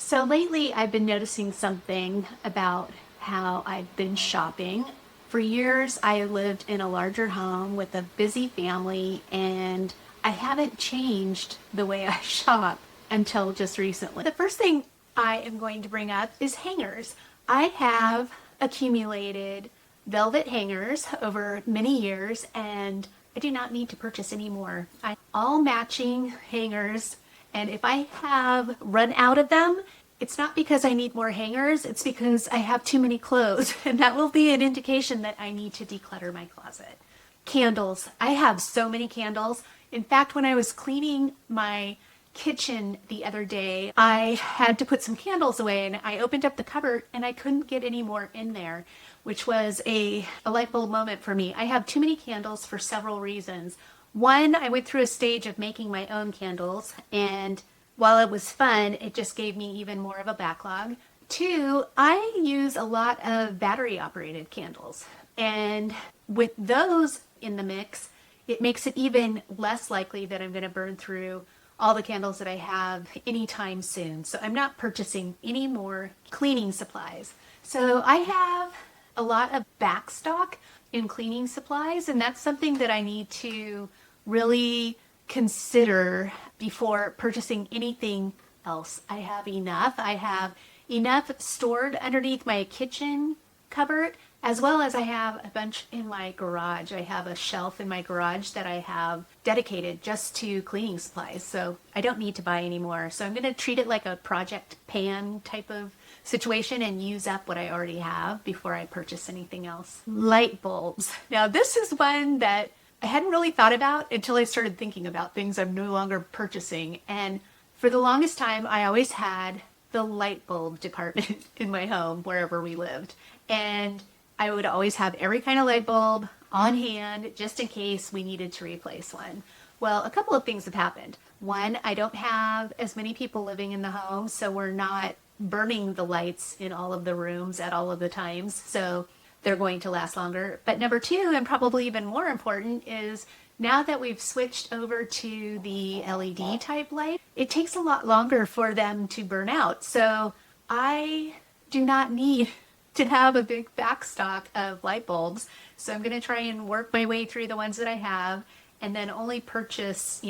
So lately, I've been noticing something about how I've been shopping. For years, I lived in a larger home with a busy family, and I haven't changed the way I shop until just recently. The first thing I am going to bring up is hangers. I have accumulated velvet hangers over many years, and I do not need to purchase any more. I all matching hangers, and if I have run out of them, it's not because I need more hangers, it's because I have too many clothes, and that will be an indication that I need to declutter my closet. Candles. I have so many candles. In fact, when I was cleaning my kitchen the other day, I had to put some candles away, and I opened up the cupboard and I couldn't get any more in there, which was a light bulb moment for me. I have too many candles for several reasons. One, I went through a stage of making my own candles, and while it was fun, it just gave me even more of a backlog. Two, I use a lot of battery operated candles, and with those in the mix, it makes it even less likely that I'm going to burn through all the candles that I have anytime soon. So I'm not purchasing any more cleaning supplies. So I have a lot of backstock in cleaning supplies, and that's something that I need to really consider before purchasing anything else. I have enough. I have enough stored underneath my kitchen cupboard, as well as I have a bunch in my garage. I have a shelf in my garage that I have dedicated just to cleaning supplies, so I don't need to buy any more. So I'm going to treat it like a project pan type of situation and use up what I already have before I purchase anything else. Light bulbs. Now this is one that I hadn't really thought about until I started thinking about things I'm no longer purchasing. And for the longest time, I always had the light bulb department in my home wherever we lived. And I would always have every kind of light bulb on hand just in case we needed to replace one. Well, a couple of things have happened. One, I don't have as many people living in the home, so we're not burning the lights in all of the rooms at all of the times. So they're going to last longer. But number two, and probably even more important, is now that we've switched over to the LED type light, it takes a lot longer for them to burn out. So I do not need to have a big backstock of light bulbs. So I'm going to try and work my way through the ones that I have and then only purchase,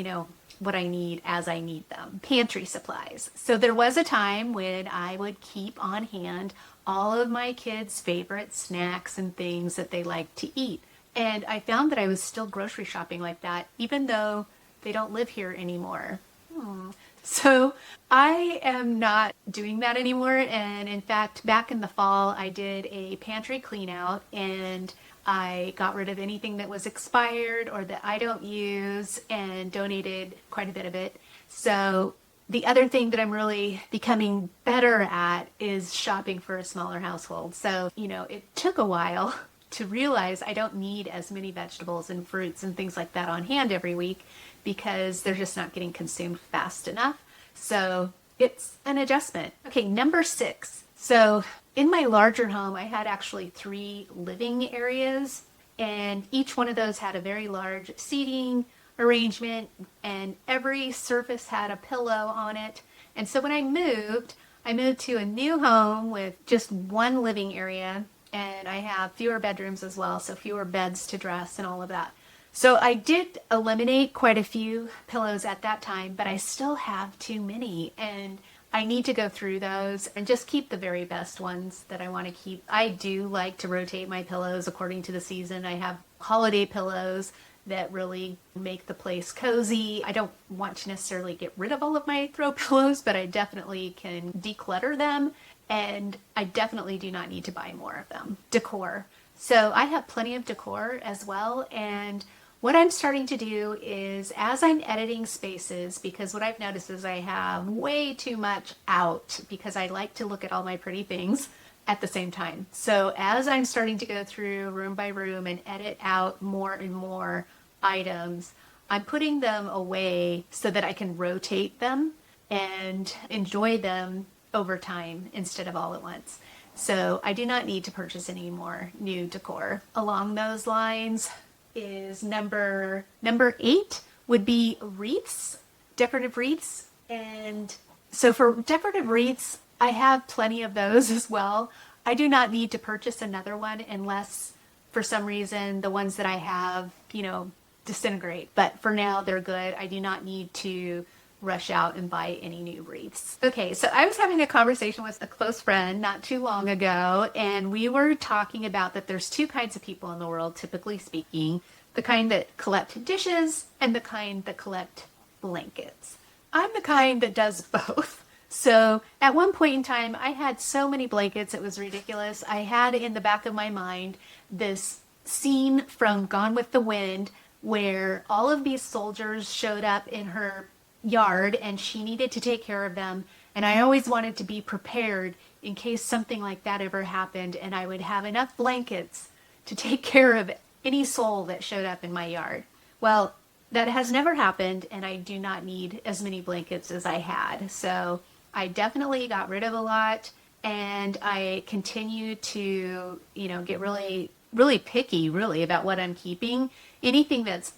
what I need as I need them. Pantry supplies. So there was a time when I would keep on hand all of my kids' favorite snacks and things that they like to eat. And I found that I was still grocery shopping like that, even though they don't live here anymore. So I am not doing that anymore. And in fact, back in the fall, I did a pantry clean out and I got rid of anything that was expired or that I don't use and donated quite a bit of it. So the other thing that I'm really becoming better at is shopping for a smaller household. So, it took a while to realize I don't need as many vegetables and fruits and things like that on hand every week because they're just not getting consumed fast enough. So it's an adjustment. Okay, number 6. So in my larger home, I had actually 3 living areas, and each one of those had a very large seating arrangement, and every surface had a pillow on it. And so when I moved to a new home with just one living area, and I have fewer bedrooms as well, so fewer beds to dress and all of that. So I did eliminate quite a few pillows at that time, but I still have too many, and I need to go through those and just keep the very best ones that I want to keep. I do like to rotate my pillows according to the season. I have holiday pillows that really make the place cozy. I don't want to necessarily get rid of all of my throw pillows, but I definitely can declutter them, and I definitely do not need to buy more of them. Decor. So I have plenty of decor as well, and what I'm starting to do is, as I'm editing spaces, because what I've noticed is I have way too much out because I like to look at all my pretty things at the same time. So as I'm starting to go through room by room and edit out more and more items, I'm putting them away so that I can rotate them and enjoy them over time instead of all at once. So I do not need to purchase any more new decor. Along those lines is number 8 would be wreaths, decorative wreaths. And so for decorative wreaths, I have plenty of those as well. I do not need to purchase another one unless for some reason the ones that I have, disintegrate. But for now, they're good. I do not need to rush out and buy any new wreaths. Okay, so I was having a conversation with a close friend not too long ago, and we were talking about that there's two kinds of people in the world, typically speaking, the kind that collect dishes and the kind that collect blankets. I'm the kind that does both. So at one point in time, I had so many blankets, it was ridiculous. I had in the back of my mind this scene from Gone with the Wind where all of these soldiers showed up in her yard and she needed to take care of them. And I always wanted to be prepared in case something like that ever happened, and I would have enough blankets to take care of any soul that showed up in my yard. Well, that has never happened, and I do not need as many blankets as I had. So I definitely got rid of a lot, and I continue to, get really, really picky, really, about what I'm keeping. Anything that's,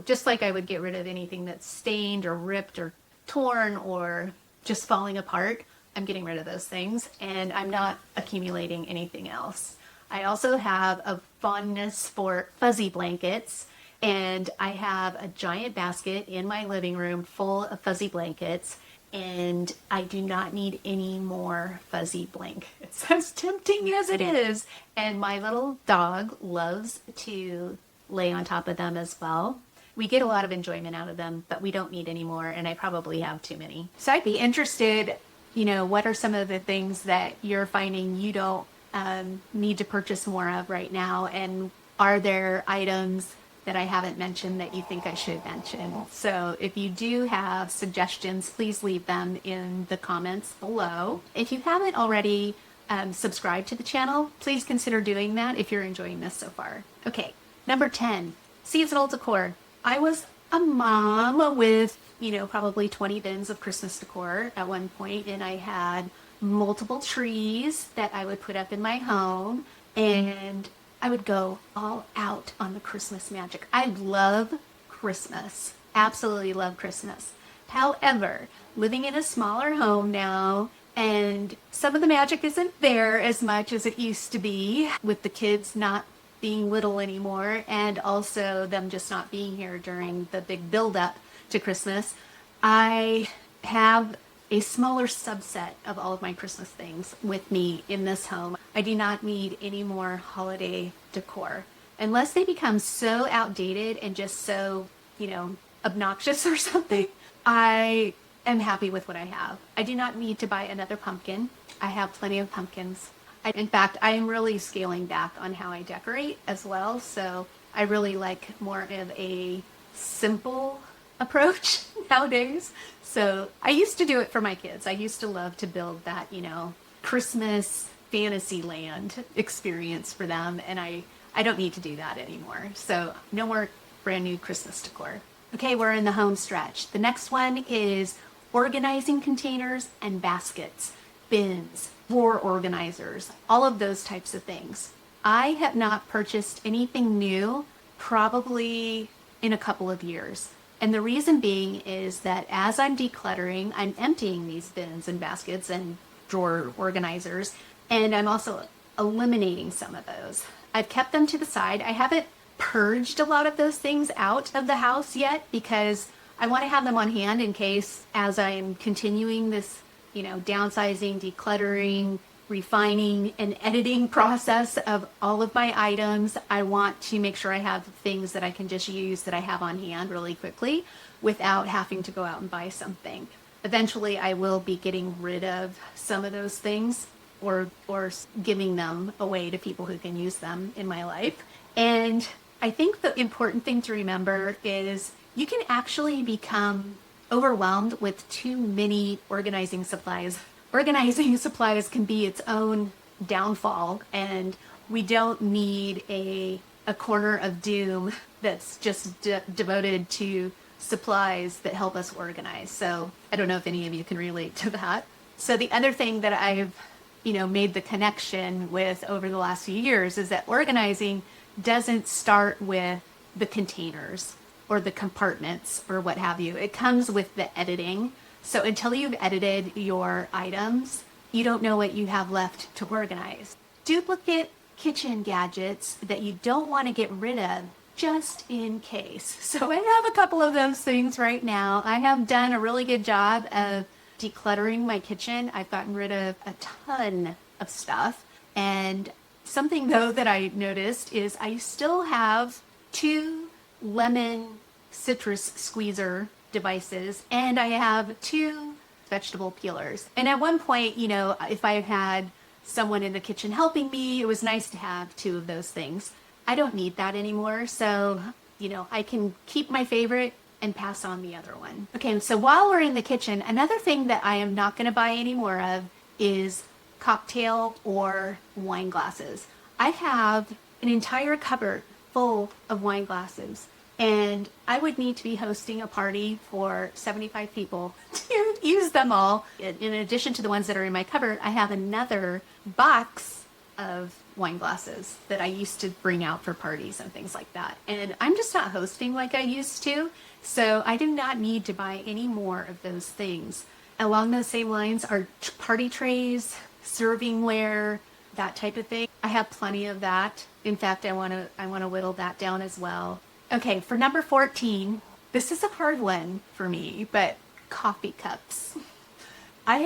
just like I would get rid of anything that's stained or ripped or torn or just falling apart, I'm getting rid of those things, and I'm not accumulating anything else. I also have a fondness for fuzzy blankets, and I have a giant basket in my living room full of fuzzy blankets, and I do not need any more fuzzy blankets, as tempting as it is. And my little dog loves to lay on top of them as well. We get a lot of enjoyment out of them, but we don't need any more, and I probably have too many. So I'd be interested, what are some of the things that you're finding you don't need to purchase more of right now, and are there items that I haven't mentioned that you think I should mention? So if you do have suggestions, please leave them in the comments below. If you haven't already subscribed to the channel, please consider doing that if you're enjoying this so far. Okay, number 10, seasonal decor. I was a mom with, probably 20 bins of Christmas decor at one point, and I had multiple trees that I would put up in my home, and I would go all out on the Christmas magic. I love Christmas. Absolutely love Christmas. However, living in a smaller home now, and some of the magic isn't there as much as it used to be, with the kids not being little anymore, and also them just not being here during the big build-up to Christmas. I have a smaller subset of all of my Christmas things with me in this home. I do not need any more holiday decor. Unless they become so outdated and just so, obnoxious or something, I am happy with what I have. I do not need to buy another pumpkin. I have plenty of pumpkins. In fact, I am really scaling back on how I decorate as well. So I really like more of a simple approach nowadays. So I used to do it for my kids. I used to love to build that, Christmas fantasy land experience for them. And I don't need to do that anymore. So no more brand new Christmas decor. Okay, we're in the home stretch. The next one is organizing containers and baskets, bins, drawer organizers, all of those types of things. I have not purchased anything new probably in a couple of years. And the reason being is that as I'm decluttering, I'm emptying these bins and baskets and drawer organizers, and I'm also eliminating some of those. I've kept them to the side. I haven't purged a lot of those things out of the house yet because I want to have them on hand in case, as I'm continuing this, downsizing, decluttering, refining, and editing process of all of my items, I want to make sure I have things that I can just use that I have on hand really quickly without having to go out and buy something. Eventually, I will be getting rid of some of those things or giving them away to people who can use them in my life. And I think the important thing to remember is you can actually become overwhelmed with too many organizing supplies. Organizing supplies can be its own downfall, and we don't need a corner of doom that's just devoted to supplies that help us organize. So I don't know if any of you can relate to that. So the other thing that I've made the connection with over the last few years is that organizing doesn't start with the containers or the compartments or what have you. It comes with the editing. So until you've edited your items, you don't know what you have left to organize. Duplicate kitchen gadgets that you don't want to get rid of just in case. So I have a couple of those things right now. I have done a really good job of decluttering my kitchen. I've gotten rid of a ton of stuff. And something though that I noticed is I still have 2 lemon citrus squeezer devices, and I have 2 vegetable peelers. And at one point, if I had someone in the kitchen helping me, it was nice to have 2 of those things. I don't need that anymore. So, I can keep my favorite and pass on the other one. Okay, so while we're in the kitchen, another thing that I am not going to buy any more of is cocktail or wine glasses. I have an entire cupboard full of wine glasses, and I would need to be hosting a party for 75 people to use them all. In addition to the ones that are in my cupboard, I have another box of wine glasses that I used to bring out for parties and things like that. And I'm just not hosting like I used to, so I do not need to buy any more of those things. Along those same lines are party trays, servingware, that type of thing. I have plenty of that. In fact, I want to whittle that down as well. Okay, for number 14, this is a hard one for me, but coffee cups. I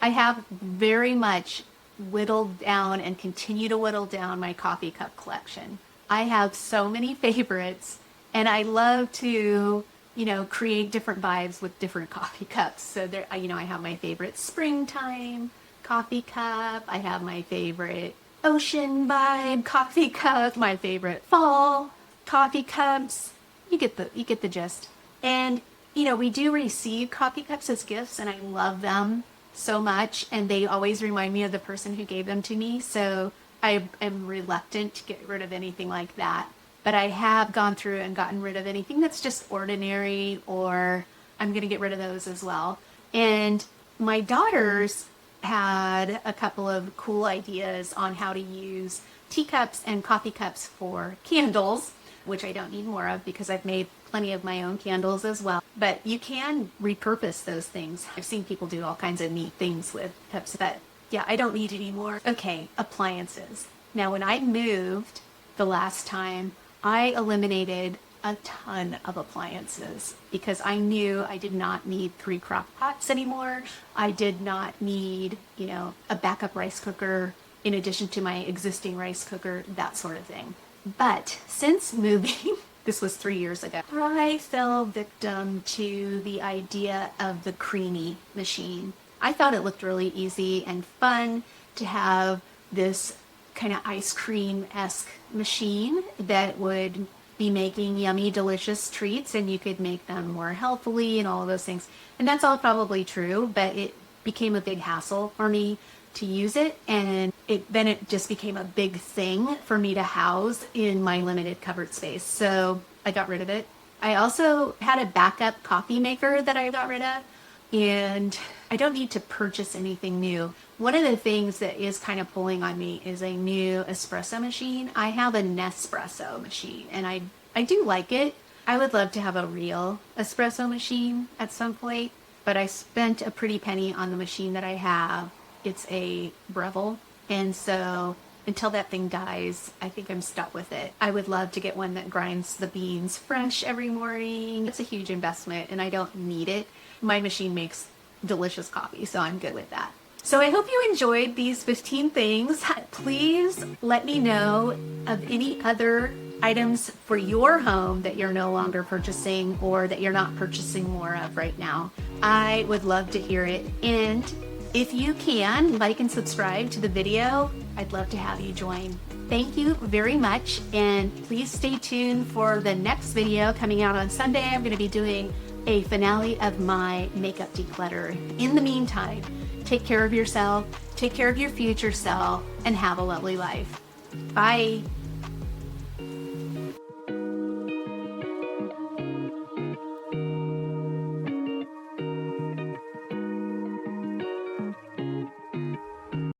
have very much whittled down and continue to whittle down my coffee cup collection. I have so many favorites, and I love to, create different vibes with different coffee cups. So there, I have my favorite springtime coffee cup. I have my favorite ocean vibe coffee cup, my favorite fall coffee cups. You get the gist. And, we do receive coffee cups as gifts, and I love them so much, and they always remind me of the person who gave them to me, so I am reluctant to get rid of anything like that. But I have gone through and gotten rid of anything that's just ordinary, or I'm going to get rid of those as well. And my daughters had a couple of cool ideas on how to use teacups and coffee cups for candles, which I don't need more of because I've made plenty of my own candles as well. But you can repurpose those things. I've seen people do all kinds of neat things with cups, but yeah, I don't need any more. Okay, appliances. Now, when I moved the last time, I eliminated a ton of appliances because I knew I did not need 3 crock pots anymore. I did not need, a backup rice cooker in addition to my existing rice cooker, that sort of thing. But since moving, this was 3 years ago, I fell victim to the idea of the creamy machine. I thought it looked really easy and fun to have this kind of ice cream-esque machine that would be making yummy, delicious treats, and you could make them more healthily and all of those things. And that's all probably true, but it became a big hassle for me to use it, and then it just became a big thing for me to house in my limited cupboard space. So I got rid of it. I also had a backup coffee maker that I got rid of, and I don't need to purchase anything new. One of the things that is kind of pulling on me is a new espresso machine. I have a Nespresso machine, and I do like it. I would love to have a real espresso machine at some point, but I spent a pretty penny on the machine that I have. It's a Breville, and so until that thing dies, I think I'm stuck with it. I would love to get one that grinds the beans fresh every morning. It's a huge investment, and I don't need it. My machine makes delicious coffee, so I'm good with that. So I hope you enjoyed these 15 things. Please let me know of any other items for your home that you're no longer purchasing or that you're not purchasing more of right now. I would love to hear it. And if you can, like and subscribe to the video, I'd love to have you join. Thank you very much, and please stay tuned for the next video coming out on Sunday. I'm going to be doing a finale of my makeup declutter. In the meantime, take care of yourself, take care of your future self, and have a lovely life. Bye.